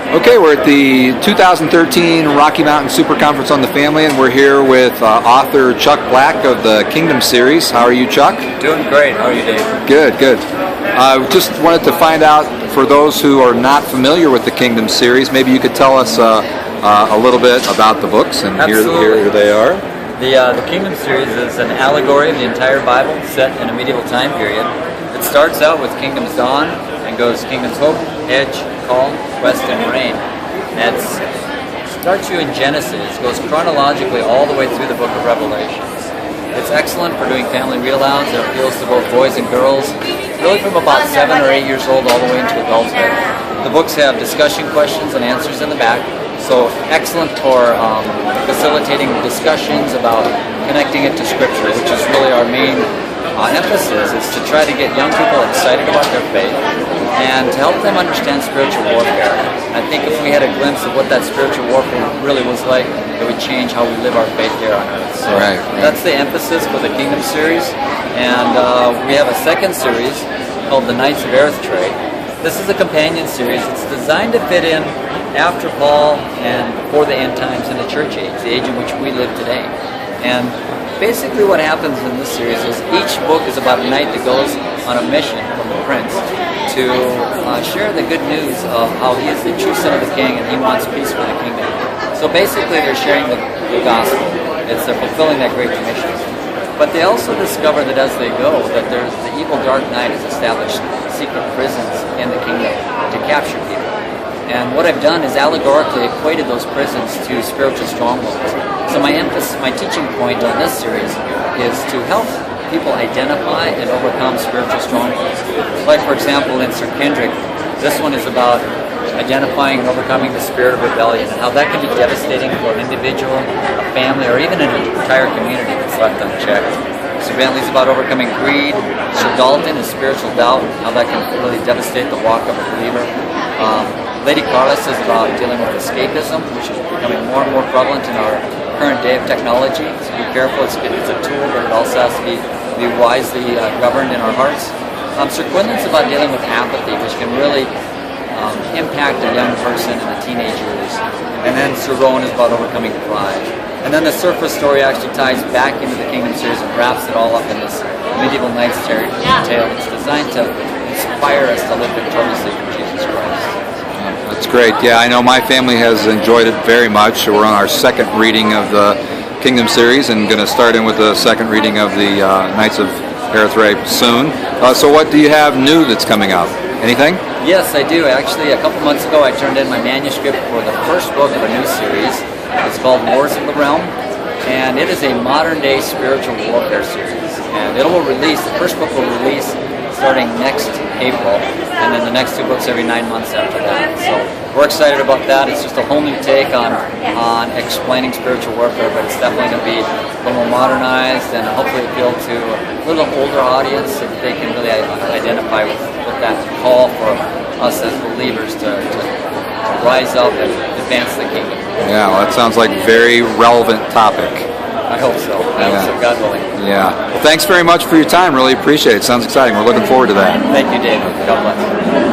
Okay, we're at the 2013 Rocky Mountain Super Conference on the Family, and we're here with author Chuck Black of the Kingdom series. How are you, Chuck? Doing great. How are you, Dave? Good, good. Just wanted to find out, for those who are not familiar with the Kingdom series, maybe you could tell us a little bit about the books, and here they are. The Kingdom series is an allegory of the entire Bible set in a medieval time period. It starts out with Kingdom's Dawn and goes Kingdom's Hope, Edge, Call, Quest, and Reign. And it starts you in Genesis, goes chronologically all the way through the book of Revelations. It's excellent for doing family read-alouds. It appeals to both boys and girls, really from about 7 or 8 years old all the way into adulthood. The books have discussion questions and answers in the back, so excellent for facilitating discussions about connecting it to Scripture, which is really our main emphasis, is to try to get young people excited about their faith and to help them understand spiritual warfare. I think if we had a glimpse of what that spiritual warfare really was like, it would change how we live our faith here on earth. So that's the emphasis for the Kingdom series. And we have a second series called the Knights of Arrethtrae. This is a companion series. It's designed to fit in after Paul and before the end times in the church age, the age in which we live today. And basically what happens in this series is each book is about a knight that goes on a mission from the prince to share the good news of how he is the true son of the king and he wants peace for the kingdom. So basically they're sharing the gospel. They're fulfilling that great commission. But they also discover that as they go, that there's the evil dark knight has established secret prisons in the kingdom to capture people. And what I've done is allegorically equated those prisons to spiritual strongholds. So my teaching point on this series is to help people identify and overcome spiritual strongholds. Like, for example, in Sir Kendrick, this one is about identifying and overcoming the spirit of rebellion and how that can be devastating for an individual, a family, or even an entire community that's left unchecked. Sir Bentley's about overcoming greed. Sir Dalton is spiritual doubt, how that can really devastate the walk of a believer. Lady Carlos is about dealing with escapism, which is becoming more and more prevalent in our current day of technology. So be careful, it's a tool, but it also has to be wisely governed in our hearts. Sir Quinlan's about dealing with apathy, which can really impact a young person in the teenage years. And then Sir Rowan is about overcoming pride. And then the surface story actually ties back into the Kingdom series and wraps it all up in this medieval knight's tale. It's designed to inspire us to live victoriously for Jesus Christ. That's great. Yeah, I know my family has enjoyed it very much. We're on our second reading of the Kingdom series and going to start in with the second reading of the Knights of Arrethtrae soon. So what do you have new that's coming out? Anything? Yes, I do. Actually, a couple months ago I turned in my manuscript for the first book of a new series. It's called Wars of the Realm, and it is a modern-day spiritual warfare series. And it will release, the first book will release starting next April, and then the next two books every 9 months after that. So we're excited about that. It's just a whole new take on explaining spiritual warfare, but it's definitely going to be a little more modernized and hopefully appeal to a little older audience so that they can really identify with that call for us as believers to rise up and advance the kingdom. Yeah, well, that sounds like a very relevant topic. I hope so. God willing. Yeah. Well, thanks very much for your time. Really appreciate it. Sounds exciting. We're looking forward to that. Thank you, David. God bless.